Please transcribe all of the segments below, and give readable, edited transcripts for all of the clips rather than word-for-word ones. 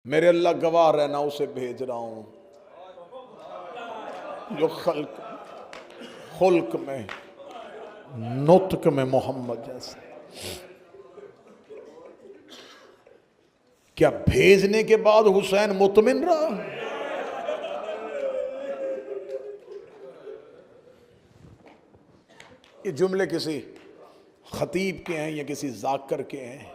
मेरे अल्लाह गवाह रहना, उसे भेज रहा हूं जो खुल्क में नुत्क में मोहम्मद जैसे। क्या भेजने के बाद हुसैन मुतमिन रहा? ये जुमले किसी खतीब के हैं या किसी जाकर के हैं?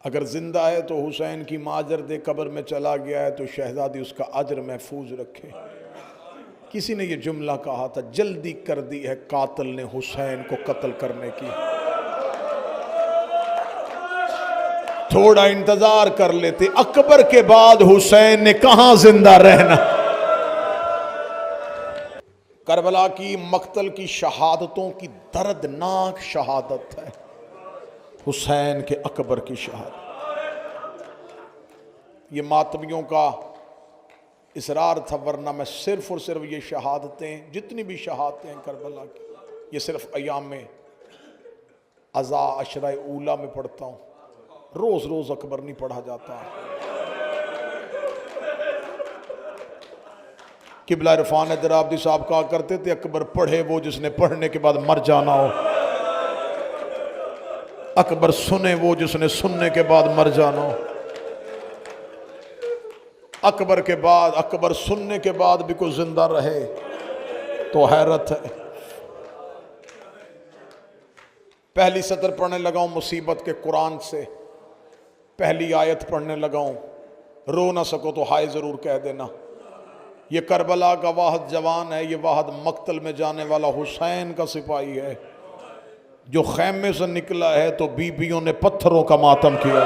अगर जिंदा है तो हुसैन की माजर दे, कब्र में चला गया है तो शहजादी उसका अजर महफूज रखे। किसी ने ये जुमला कहा था, जल्दी कर दी है कातिल ने हुसैन को कत्ल करने की, थोड़ा इंतजार कर लेते, अकबर के बाद हुसैन ने कहां जिंदा रहना। करबला की मक्तल की शहादतों की दर्दनाक शहादत है हुसैन के अकबर की शहादत। ये मातमियों का इसरार था, वरना मैं सिर्फ और सिर्फ ये शहादतें, जितनी भी शहादतें हैं करबला की, ये सिर्फ अयाम में अज़ा अशरा ऊला में पढ़ता हूँ। रोज रोज अकबर नहीं पढ़ा जाता। किबला इरफान हैदराबादी साहब कहा करते थे, अकबर पढ़े वो जिसने पढ़ने के बाद मर जाना हो, अकबर सुने वो जिसने सुनने के बाद मर जाना हो। अकबर के बाद, अकबर सुनने के बाद भी कोई जिंदा रहे तो हैरत है। पहली सतर पढ़ने लगाऊं मुसीबत के कुरान से, पहली आयत पढ़ने लगाऊं, रो ना सको तो हाय जरूर कह देना। ये करबला का वाहद जवान है, ये वाहद मक्तल में जाने वाला हुसैन का सिपाही है, जो खैमे से निकला है तो बीबियों ने पत्थरों का मातम किया।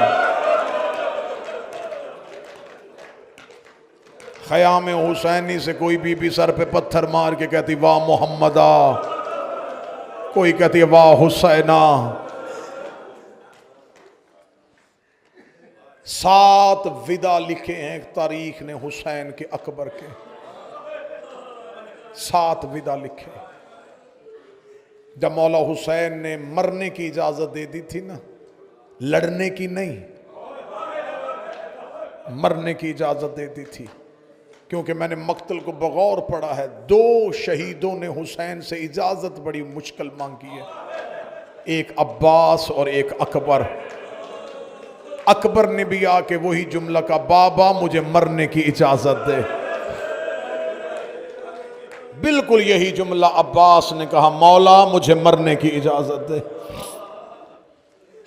ख़याम हुसैनी से कोई बीबी सर पे पत्थर मार के कहती वाह मोहम्मदा, कोई कहती वाह हुसैना। 7 विदा लिखे हैं तारीख ने हुसैन के अकबर के, 7 विदा लिखे। जब मौला हुसैन ने मरने की इजाजत दे दी थी ना, लड़ने की नहीं, मरने की इजाजत दे दी थी, क्योंकि मैंने मक्तल को बगौर पढ़ा है। 2 शहीदों ने हुसैन से इजाजत बड़ी मुश्किल मांगी है, एक अब्बास और एक अकबर। अकबर ने भी आके वही जुमला का, बाबा मुझे मरने की इजाजत दे। बिल्कुल यही जुमला अब्बास ने कहा, मौला मुझे मरने की इजाजत दे।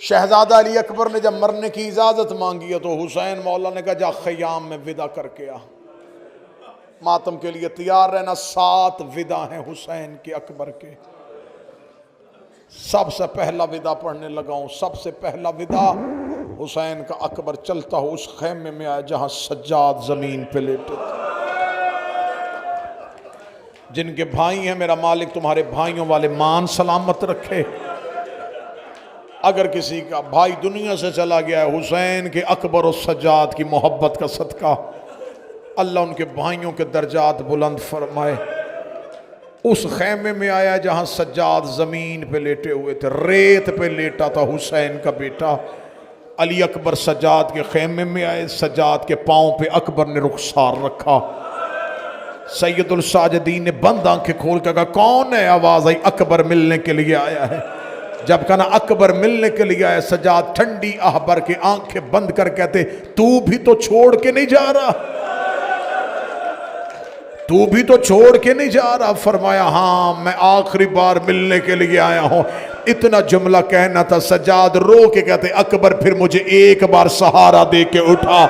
शहजादा अली अकबर ने जब मरने की इजाजत मांगी है तो हुसैन मौला ने कहा जा खयाम में विदा करके आ, मातम के लिए तैयार रहना। 7 विदा हैं हुसैन के अकबर के। सबसे पहला विदा पढ़ने लगाऊं। सबसे पहला विदा हुसैन का, अकबर चलता हो उस खैमे में आया जहां सज्जाद जमीन पे लेटे थे। जिनके भाई हैं, मेरा मालिक तुम्हारे भाइयों वाले मान सलामत रखे। अगर किसी का भाई दुनिया से चला गया है, हुसैन के अकबर और सज्जाद की मोहब्बत का सदका अल्लाह उनके भाइयों के दर्जात बुलंद फरमाए। उस खैमे में आया जहां सज्जाद जमीन पे लेटे हुए थे, रेत पे लेटा था हुसैन का बेटा। अली अकबर सज्जाद के खैमे में आए, सज्जाद के पांव पे अकबर ने रुखसार रखा। सैयदुल साजिदीन ने बंद आंखें खोल कर कहा कौन है? आवाज आई अकबर मिलने के लिए आया है। जब कहा अकबर मिलने के लिए आया, सज्जाद ठंडी आह भर के आंखें बंद कर कहते तू भी तो छोड़ के नहीं जा रहा, तू भी तो छोड़ के नहीं जा रहा। फरमाया हाँ मैं आखिरी बार मिलने के लिए आया हूं। इतना जुमला कहना था, सज्जाद रो के कहते अकबर फिर मुझे एक बार सहारा दे के उठा।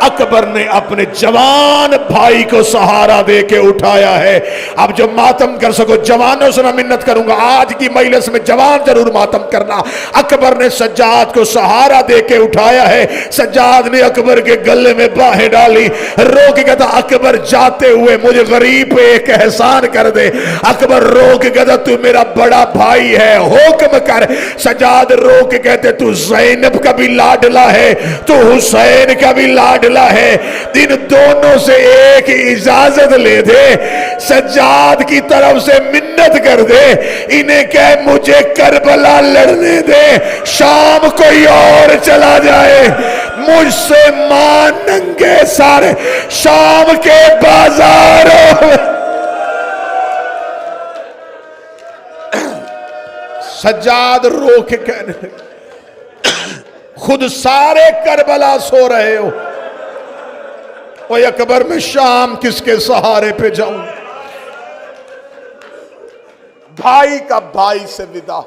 अकबर ने अपने जवान भाई को सहारा दे के उठाया है। अब जो मातम कर सको जवानों से मैं मिन्नत करूंगा, आज की मजलिस में जवान जरूर मातम करना। अकबर ने सज्जाद को सहारा दे के उठाया है। सज्जाद ने अकबर के गले में बाहें डाली, रो के कहता अकबर जाते हुए मुझे गरीब पे एक एहसान कर दे। अकबर रो के कहता तू मेरा बड़ा भाई है, हुक्म कर। सज्जाद रो के कहते तू ज़ैनब का भी लाडला है, तू हुसैन का भी लाडला है, इन दोनों से एक इजाजत ले दे, सज्जाद की तरफ से मिन्नत कर दे, इन्हें कह मुझे करबला लड़ने दे, शाम कोई और चला जाए, मुझसे मां नंगे सारे शाम के बाजारों में। सज्जाद रो के कहने लगे, खुद सारे करबला सो रहे हो, ओए अकबर में शाम किसके सहारे पे जाऊं। भाई का भाई से विदा,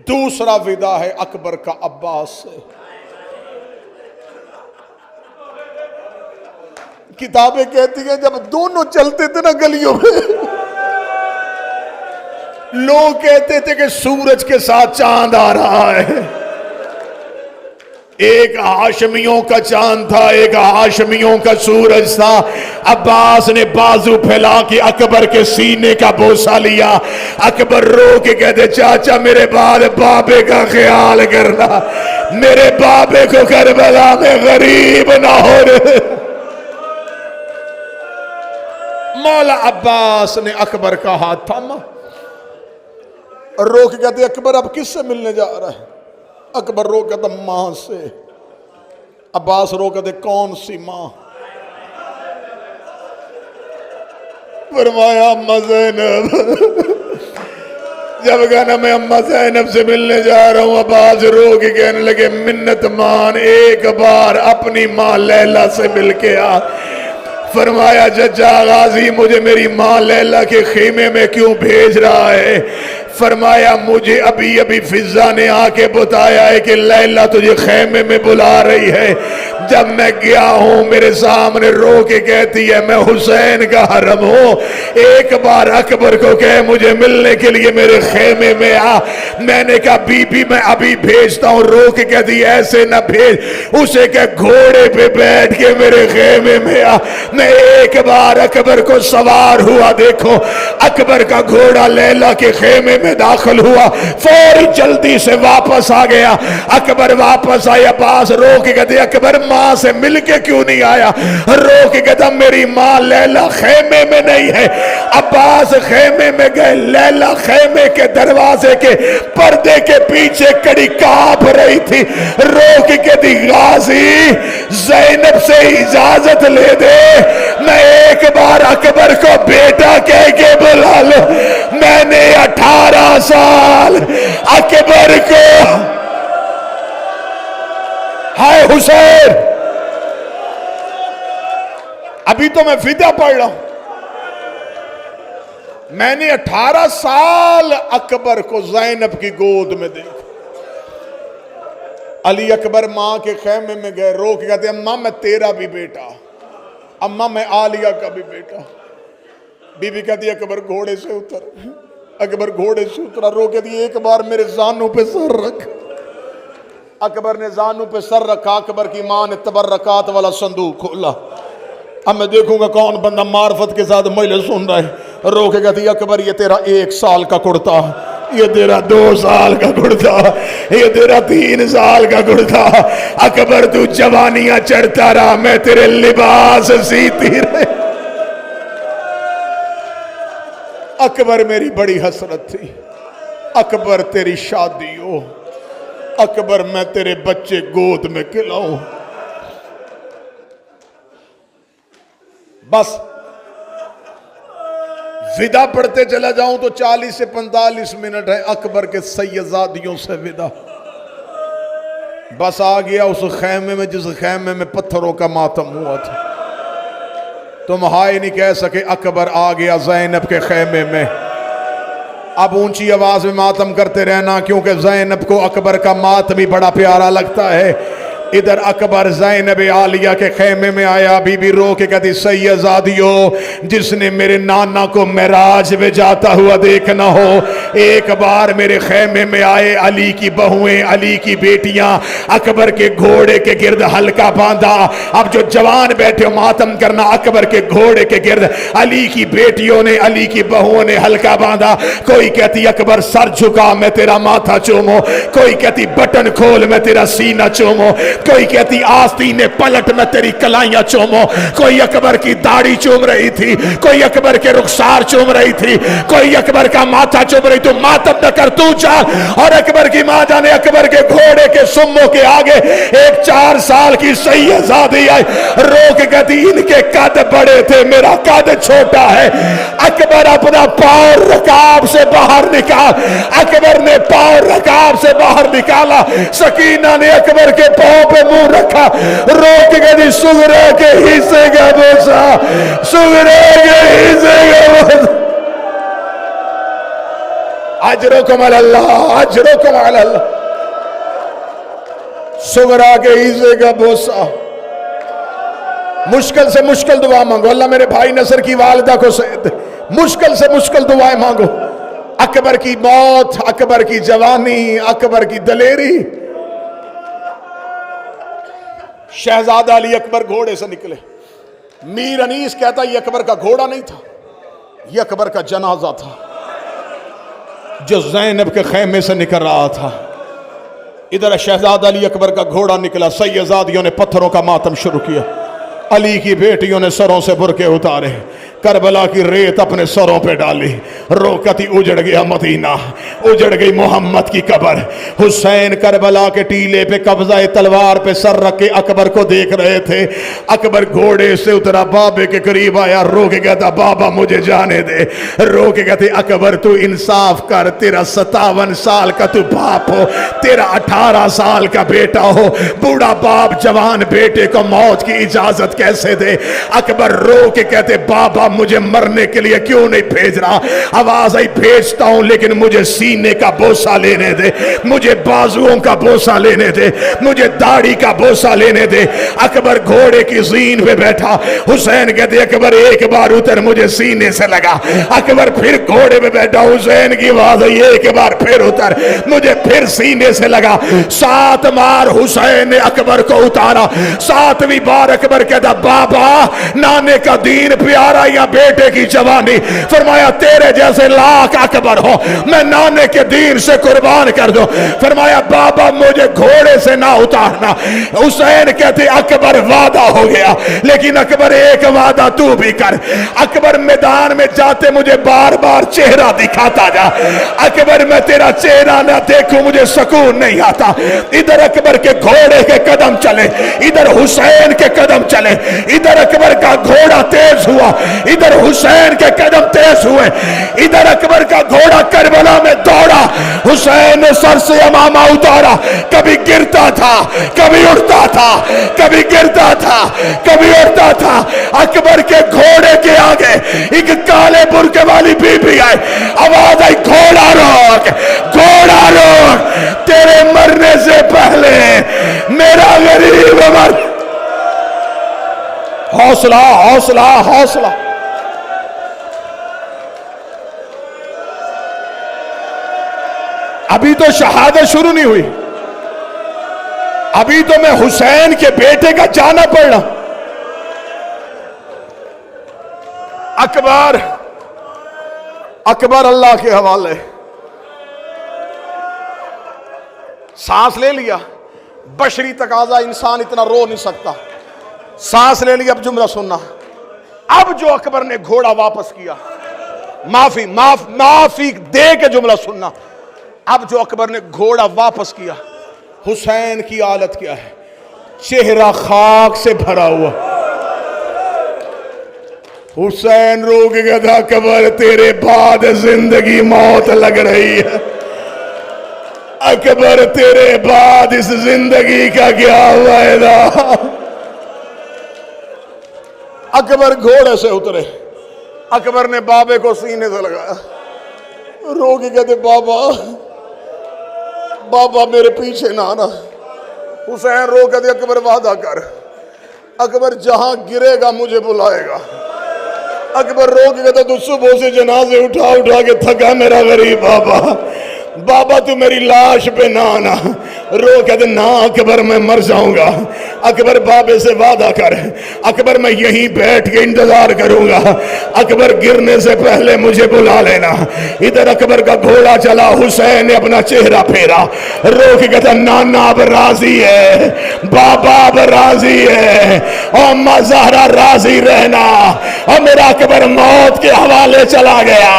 दूसरा विदा है अकबर का अब्बास से। किताबें कहती हैं जब दोनों चलते थे ना गलियों में, लोग कहते थे कि सूरज के साथ चांद आ रहा है। एक हाशमियों का चांद था, एक हाशमियों का सूरज था। अब्बास ने बाजू फैला के अकबर के सीने का बोसा लिया। अकबर रो के कहते, चाचा मेरे बाद बाबे का ख्याल करना, मेरे बाबे को करबला में गरीब ना हो रहे। मौला अब्बास ने अकबर का हाथ थामा, रो के कहते, अकबर अब किससे मिलने जा रहा है। अकबर रो कहता, मां से। अब्बास रो कहते, कौन सी मां। फरमाया अम्मा ज़ैनब। जब कहना मैं अम्मा ज़ैनब से मिलने जा रहा हूं, अब्बास रो के कहने लगे, मिन्नत मान एक बार अपनी मां लैला से मिल के आ। फरमाया जज्जा गाजी मुझे मेरी मां लैला के खेमे में क्यों भेज रहा है। फरमाया मुझे अभी अभी फिजा ने आके बताया है कि लैला तुझे खेमे में बुला रही है। जब मैं गया हूं मेरे सामने रो के कहती है मैं हुसैन का हरम हूं, एक बार अकबर को कहे मुझे मिलने के लिए मेरे खेमे में आ। मैंने कहा बीबी मैं अभी भेजता हूं। रो के कहती ऐसे न भेज, उसे कह घोड़े पे बैठ के मेरे खेमे में आ। मैं एक बार अकबर को सवार हुआ, देखो अकबर का घोड़ा लैला के खेमे में दाखिल हुआ, फौरी जल्दी से वापस आ गया। अकबर वापस आया, अब्बास रो के कहते अकबर मां से मिलके क्यों नहीं आया। रो के कहता मेरी मां लैला खेमे में नहीं है। अब्बास खेमे में गए, लैला खेमे के दरवाजे के पर्दे के पीछे कड़ी कांप रही थी। रो के कहती गाजी ज़ैनब से इजाजत ले दे, मैं एक बार अकबर को बेटा कह के बुला लो। मैंने 18 साल अकबर को, हाय हुसैन, अभी तो मैं फिदा पढ़ रहा हूं, मैंने 18 साल अकबर को ज़ैनब की गोद में देखा। अली अकबर मां के खेमे में गए, रो के कहते अम्मा मैं तेरा भी बेटा, अम्मा मैं आलिया का भी बेटा। बीबी कहती अकबर घोड़े से उतर। अकबर घोड़े से उतरा, रो के दी एक बार मेरे जानू पे सर रख। अकबर ने जानू पे सर रखा। अकबर की मां ने तबर्रकात वाला संदूक खोला। अब मैं देखूंगा कौन बंदा मार्फत के साथ मैले सुन रहा है। रो के कहती अकबर ये तेरा 1 साल का कुर्ता, ये तेरा 2 साल का कुर्ता, ये तेरा 3 साल का कुर्ता। अकबर तू जवानियां चढ़ता रहा, मैं तेरे लिबास सीती रहे। अकबर मेरी बड़ी हसरत थी। अकबर तेरी शादी हो, अकबर मैं तेरे बच्चे गोद में खिलाऊं। बस विदा पढ़ते चला जाऊं तो 40 से 45 मिनट है अकबर के सैयदादियों से विदा। बस आ गया उस खेमे में जिस खेमे में पत्थरों का मातम हुआ था। तुम हाय नहीं कह सके, अकबर आ गया ज़ैनब के खेमे में। अब ऊंची आवाज में मातम करते रहना, क्योंकि ज़ैनब को अकबर का मातम ही बड़ा प्यारा लगता है। इधर अकबर ज़ैनब आलिया के खेमे में आया। बीबी रो के कहती सैयदादियों, जिसने मेरे नाना को मेराज में जाता हुआ देखना हो, एक बार मेरे खेमे में आए। अली की बहुएं, अली की बेटियां अकबर के घोड़े के गिर्द हल्का बांधा। अब जो जवान बैठे मातम करना, अकबर के घोड़े के गिर्द अली की बेटियों ने, अली की बहुओं ने हल्का बांधा। कोई कहती अकबर सर झुका मैं तेरा माथा चूमो, कोई कहती बटन खोल मैं तेरा सीना चूमो, कोई कहती आस्तीन ने पलट में तेरी कलाइयां चूमो। कोई अकबर की दाढ़ी चूम रही थी, कोई अकबर के रुखसार चूम रही थी, कोई अकबर का माथा चूम रही तू मातम न कर, तू चाल। और अकबर की मां जाने अकबर के घोड़े के सुम्मों के आगे एक 4 साल की सैयदादी आई, रोक कहती इनके कद बड़े थे, मेरा कद छोटा है। अकबर अपना पांव रकाब से बाहर निकाल, अकबर ने पांव रकाब से बाहर निकाला, सकीना ने अकबर के पांव पे मुंह रखा, रोक कहती सुगरे के हिस्से का बोसा, सुगरे के हिस्से का बोसा। अजरुकुम अल्लाह, अजरुकुम अल्लाह। सुगरा के हिस्से का बोसा। मुश्किल से मुश्किल दुआ मांगो, अल्लाह मेरे भाई नसर की वालिदा को सहित मुश्किल से मुश्किल दुआएं मांगो। अकबर की मौत, अकबर की जवानी, अकबर की दलेरी। शहजादा अली अकबर घोड़े से निकले। मीर अनीस कहता ये अकबर का घोड़ा नहीं था, ये अकबर का जनाजा था जो ज़ैनब के खैमे से निकल रहा था। इधर शहजादा अली अकबर का घोड़ा निकला, सैयदादियों ने पत्थरों का मातम शुरू किया, अली की बेटियों ने सरों से बुरके उतारे, करबला की रेत अपने सरों पे डाली, रोकती उजड़ गया मदीना, उजड़ गई मोहम्मद की कब्र। हुसैन करबला के टीले पे कब्जा तलवार पे सर रख के अकबर को देख रहे थे। अकबर घोड़े से उतरा, बाबे के करीब आया, रो के कहता बाबा मुझे जाने दे। रो के कहते अकबर तू इंसाफ कर, तेरा 57 साल का तू बाप हो, तेरा 18 साल का बेटा हो, बूढ़ा बाप जवान बेटे को मौत की इजाजत कैसे दे। अकबर रो के कहते बाबा मुझे मरने के लिए क्यों नहीं भेज रहा। आवाज आई भेजता हूं लेकिन मुझे सीने का बोसा लेने दे, मुझे बाजुओं का बोसा लेने दे, मुझे दाढ़ी का बोसा लेने दे। अकबर घोड़े की जीन पे बैठा, हुसैन कहते अकबर एक बार उतर, मुझे सीने से लगा। अकबर फिर घोड़े पे बैठा, हुसैन की आवाज आई एक बार फिर उतर, मुझे फिर सीने से लगा। 7 बार हुसैन ने अकबर को उतारा। 7वीं बार अकबर कहता बाबा नाने का दीन प्यारा या बेटे की जवानी। फरमाया तेरे जैसे लाख अकबर हो, मैं नाने के दीन से कुर्बान कर दो। फरमाया बाबा मुझे घोड़े से ना उतारना। हुसैन कहते अकबर वादा हो गया, लेकिन अकबर एक वादा तू भी कर। अकबर मैदान में जाते मुझे बार बार चेहरा दिखाता जा। अकबर मैं तेरा चेहरा ना देखूं मुझे सुकून नहीं आता। इधर अकबर के घोड़े के कदम चले, इधर हुसैन के कदम चले, इधर अकबर का घोड़ा तेज हुआ, इधर हुसैन के कदम तेज हुए। इधर अकबर का घोड़ा करबला में दौड़ा, हुसैन ने सर से अमामा उतारा, कभी गिरता था कभी उड़ता था, कभी गिरता था कभी उड़ता था। अकबर के घोड़े के आगे एक काले बुर्के वाली बीबी आई, आवाज आई घोड़ा रोक, घोड़ा रोक, तेरे मरने से पहले मेरा गरीब मर। हौसला हौसला हौसला। अभी तो शहादत शुरू नहीं हुई, अभी तो मैं हुसैन के बेटे का जाना पड़ना। अकबर अकबर अल्लाह के हवाले। सांस ले लिया, बशरी तकाजा, इंसान इतना रो नहीं सकता। सांस ले लिया, अब जुमला सुनना। अब जो अकबर ने घोड़ा वापस किया, माफी दे के जुमला सुनना। अब जो अकबर ने घोड़ा वापस किया, हुसैन की हालत क्या है? चेहरा खाक से भरा हुआ। हुसैन रो के कहता अकबर तेरे बाद जिंदगी मौत लग रही है। अकबर तेरे बाद इस जिंदगी का क्या फायदा। अकबर घोड़े से उतरे, अकबर ने बाबे को सीने से लगाया, रो के कहते बाबा बाबा मेरे पीछे ना आना। हुसैन रो कहते अकबर वादा कर, अकबर जहां गिरेगा मुझे बुलाएगा। अकबर रो के कहता तू सुबह से जनाजे उठा उठा के थका मेरा गरीब बाबा, बाबा तू मेरी लाश पे ना आना। रो कहते ना अकबर मैं मर जाऊंगा। अकबर बाबे से वादा कर, अकबर मैं यहीं बैठ के इंतजार करूंगा, अकबर गिरने से पहले मुझे बुला लेना। इधर अकबर का घोड़ा चला, हुसैन ने अपना चेहरा फेरा, रो के कहता नाना अब राजी है, बाबा अब राजी है, और अम्मा ज़हरा राजी रहना। और मेरा अकबर मौत के हवाले चला गया।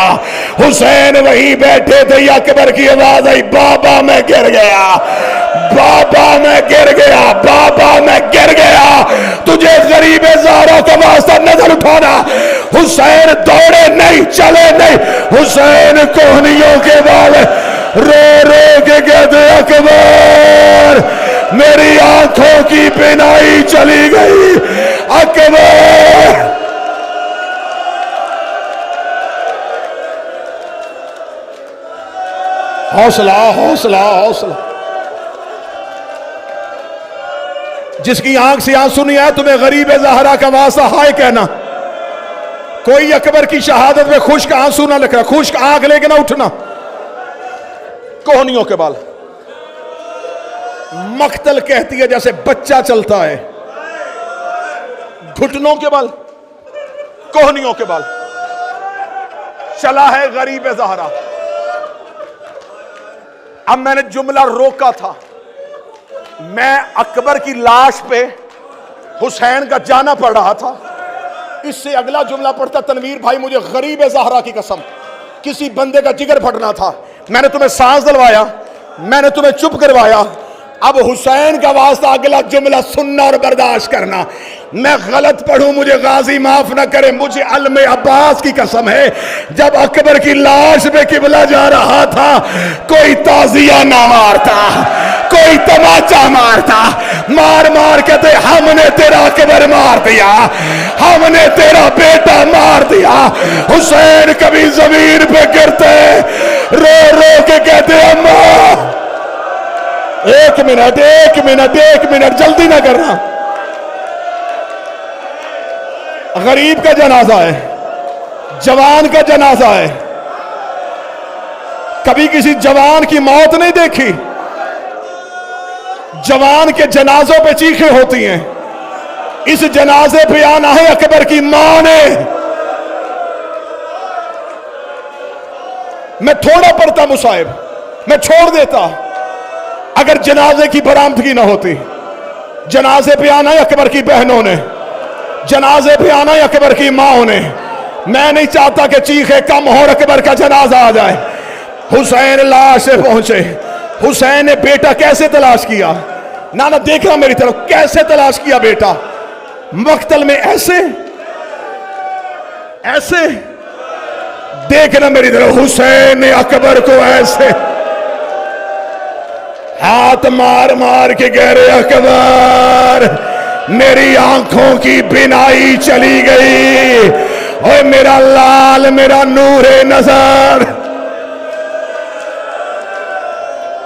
हुसैन वहीं बैठे थे, अकबर की आवाज आई बाबा मैं गिर गया, बाबा मैं गिर गया, बाबा मैं गिर गया, तुझे गरीब ज़हरा का वास्ता नजर उठाना। हुसैन दौड़े नहीं, चले नहीं, हुसैन कोहनियों के वाले रो रो के कहते अकबर मेरी आंखों की बिनाई चली गई, अकबर। हौसला हौसला हौसला। जिसकी आंख से आंसू नहीं आया तुम्हें गरीब ज़हरा का वास्ता हाय कहना। कोई अकबर की शहादत में खुश्क आंसू ना लिखना, खुश्क आंख लेके ना उठना। कोहनियों के बाल, मक्तल कहती है जैसे बच्चा चलता है, घुटनों के बाल, कोहनियों के बाल, चला है गरीब ज़हरा। अब मैंने जुमला रोका था, मैं अकबर की लाश पे हुसैन का जाना पड़ रहा था, इससे अगला जुमला पढ़ता तनवीर भाई मुझे गरीब ज़हरा की कसम किसी बंदे का जिगर फटना था। मैंने तुम्हें सांस दिलवाया, मैंने तुम्हें चुप करवाया, अब हुसैन का वास्ता अगला जुमला सुनना और बर्दाश्त करना। मैं गलत पढ़ूं मुझे गाजी माफ ना करे, मुझे अलम अब्बास की कसम है जब अकबर की लाश पे किबला जा रहा था कोई ताजिया ना मारता, कोई तमाचा मारता, मार मार के ते हमने तेरा अकबर मार दिया, हमने तेरा बेटा मार दिया। हुसैन कभी जमीन पे गिरते रो रो के कहते अम्मा एक मिनट एक मिनट एक मिनट जल्दी ना करना। गरीब का जनाजा है, जवान का जनाजा है। कभी किसी जवान की मौत नहीं देखी? जवान के जनाजों पे चीखें होती हैं। इस जनाजे पे आना है अकबर की मां ने। मैं थोड़ा पढ़ता मुसाहिब, मैं छोड़ देता अगर जनाजे की बरामदगी ना होती। जनाजे पे आना है अकबर की बहनों ने, जनाजे पे आना है अकबर की माओ ने। मैं नहीं चाहता कि चीखे कम हो, अकबर का जनाजा आ जाए। हुसैन लाश से पहुंचे। हुसैन ने बेटा कैसे तलाश किया, नाना देखना मेरी तरफ, कैसे तलाश किया बेटा? मक्तल में ऐसे ऐसे देखना मेरी तरफ। हुसैन ने अकबर को ऐसे हाथ मार मार के कह रहे अकबर मेरी आंखों की बिनाई चली गई, ओए मेरा लाल मेरा नूरे नजर।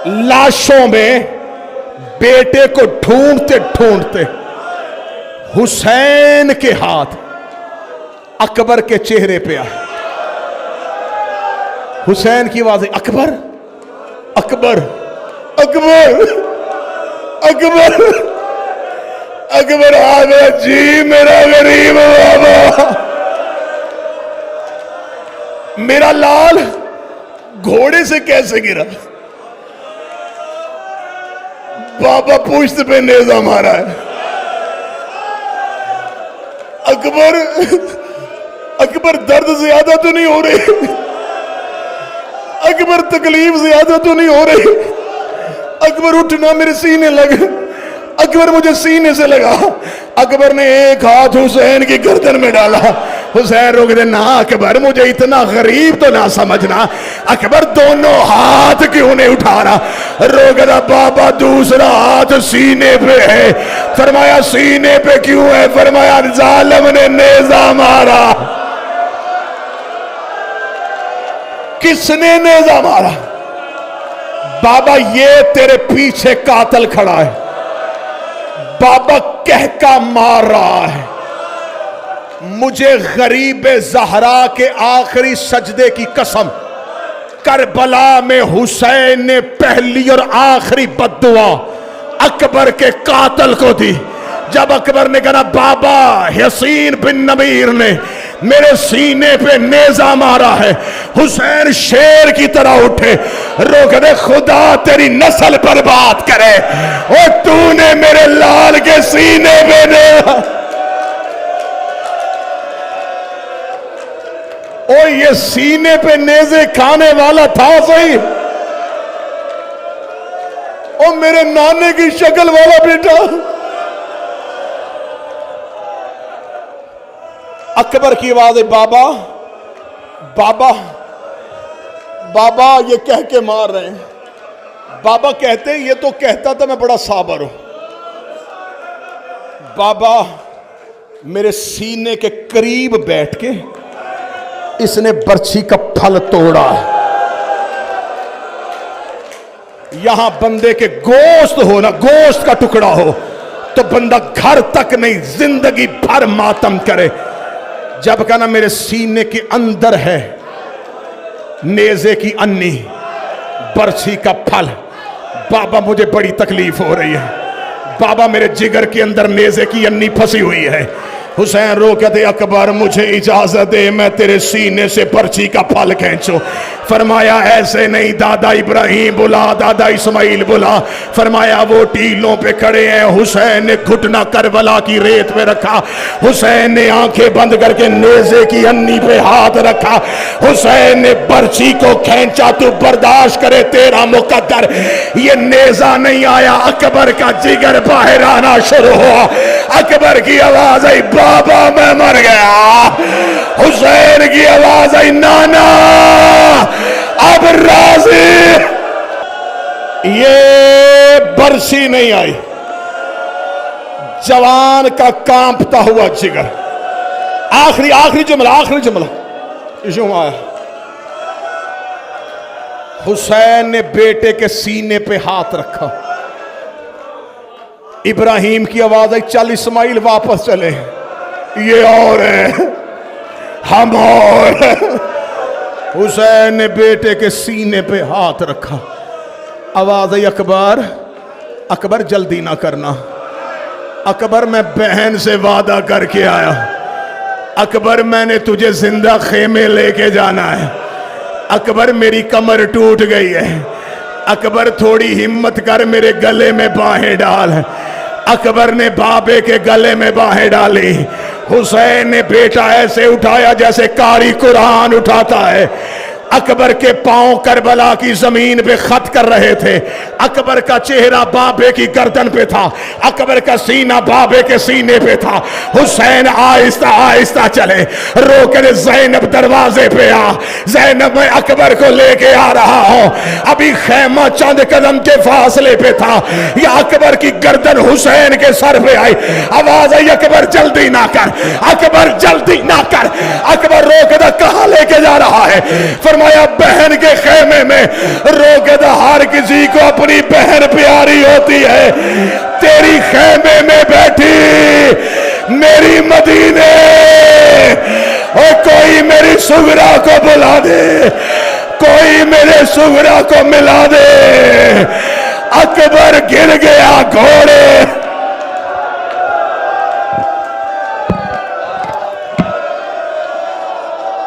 लाशों में बेटे को ढूंढते ढूंढते हुसैन के हाथ अकबर के चेहरे पे आए। हुसैन की आवाज अकबर अकबर अकबर अकबर अकबर आ गया जी मेरा गरीब बाबा, मेरा लाल घोड़े से कैसे गिरा? बाबा पूछते पे नेजा मारा है। अकबर अकबर दर्द ज्यादा तो नहीं हो रही? अकबर तकलीफ ज्यादा तो नहीं हो रही? अकबर उठना मेरे सीने लग, अकबर मुझे सीने से लगा। अकबर ने एक हाथ हुसैन की गर्दन में डाला। हुसैन रोक दे ना अकबर मुझे इतना गरीब तो ना समझना। अकबर दोनों हाथ क्यों नहीं उठा रहा? रोक दा बाबा दूसरा हाथ सीने पे है। फरमाया सीने पे क्यों है? फरमाया जालिम ने नेजा मारा। किसने नेजा मारा? बाबा ये तेरे पीछे कातल खड़ा है। बाबा कहका मार रहा है मुझे गरीब ज़हरा के आखिरी सजदे की कसम। करबला में हुसैन ने पहली और आखिरी बद्दुआ अकबर के कातल को दी। जब अकबर ने कहा बाबा हसीन बिन नबीर ने मेरे सीने पे नेजा मारा है, हुसैन शेर की तरह उठे, रोक दे, खुदा तेरी नस्ल बर्बाद करे, और तूने मेरे लाल के सीने पे नेजा। ओ ये सीने पे नेजे खाने वाला था सही, ओ मेरे नाने की शक्ल वाला बेटा। अकबर की आवाज है बाबा बाबा बाबा, ये कह के मार रहे हैं। बाबा कहते ये तो कहता था मैं बड़ा साबर हूं। बाबा मेरे सीने के करीब बैठ के इसने बर्छी का फल तोड़ा। यहां बंदे के गोश्त हो ना, गोश्त का टुकड़ा हो तो बंदा घर तक नहीं जिंदगी भर मातम करे। जब कहना मेरे सीने के अंदर है नेज़े की अन्नी, बर्छी का फल, बाबा मुझे बड़ी तकलीफ हो रही है, बाबा मेरे जिगर के अंदर नेज़े की अन्नी फंसी हुई है। हुसैन रो कहते अकबर मुझे इजाजत दे मैं तेरे सीने से पर्ची का फल खींचूं। फरमाया ऐसे नहीं, दादा इब्राहिम बुला, दादा इस्माइल बुला। फरमाया वो टीलों पे खड़े हैं। हुसैन ने घुटना करबला की रेत पे रखा, हुसैन ने आंखें बंद करके नेज़े की अन्नी पे हाथ रखा, हुसैन ने पर्ची को खींचा, तू बर्दाश्त करे तेरा मुकद्दर। ये नेज़ा नहीं आया, अकबर का जिगर बाहर आना शुरू हुआ। अकबर की आवाज आई बाबा मैं मर गया। हुसैन की आवाज आई नाना अब राजी। ये बरसी नहीं आई, जवान का कांपता हुआ जिगर। आखिरी जुमला यूं आया। हुसैन ने बेटे के सीने पे हाथ रखा। इब्राहिम की आवाज आई चल इस्माइल वापस चले, ये और है हम और। हुसैन ने बेटे के सीने पे हाथ रखा। आवाज आई अकबर, अकबर जल्दी ना करना, अकबर मैं बहन से वादा करके आया, अकबर मैंने तुझे जिंदा खेमे लेके जाना है, अकबर मेरी कमर टूट गई है, अकबर थोड़ी हिम्मत कर मेरे गले में बाहें डाल। अकबर ने बाबे के गले में बाहें डाली। हुसैन ने बेटा ऐसे उठाया जैसे कारी कुरान उठाता है। अकबर के पांव करबला की जमीन पे खत कर रहे थे। अकबर का चेहरा बाबे की गर्दन पे था, अकबर का सीना बाबे के सीने पे था। हुसैन आहिस्ता आहिस्ता चले, रोकर ज़ैनब दरवाजे पे आ, ज़ैनब मैं अकबर को लेके आ रहा हूं। अभी खैमा चंद कदम के फासले पे था, या अकबर की गर्दन हुसैन के सर पे आई। आवाज आई अकबर जल्दी ना कर, अकबर जल्दी ना कर। अकबर रोकदा कहां लेके जा रहा है? फरमाया बहन के खेमे में। रोकदा हर किसी को अपनी बहन प्यारी होती है, तेरी खेमे में बैठी मेरी मदीने, और कोई मेरी सुगरा को बुला दे, कोई मेरे सुगरा को मिला दे। अकबर गिर गया घोड़े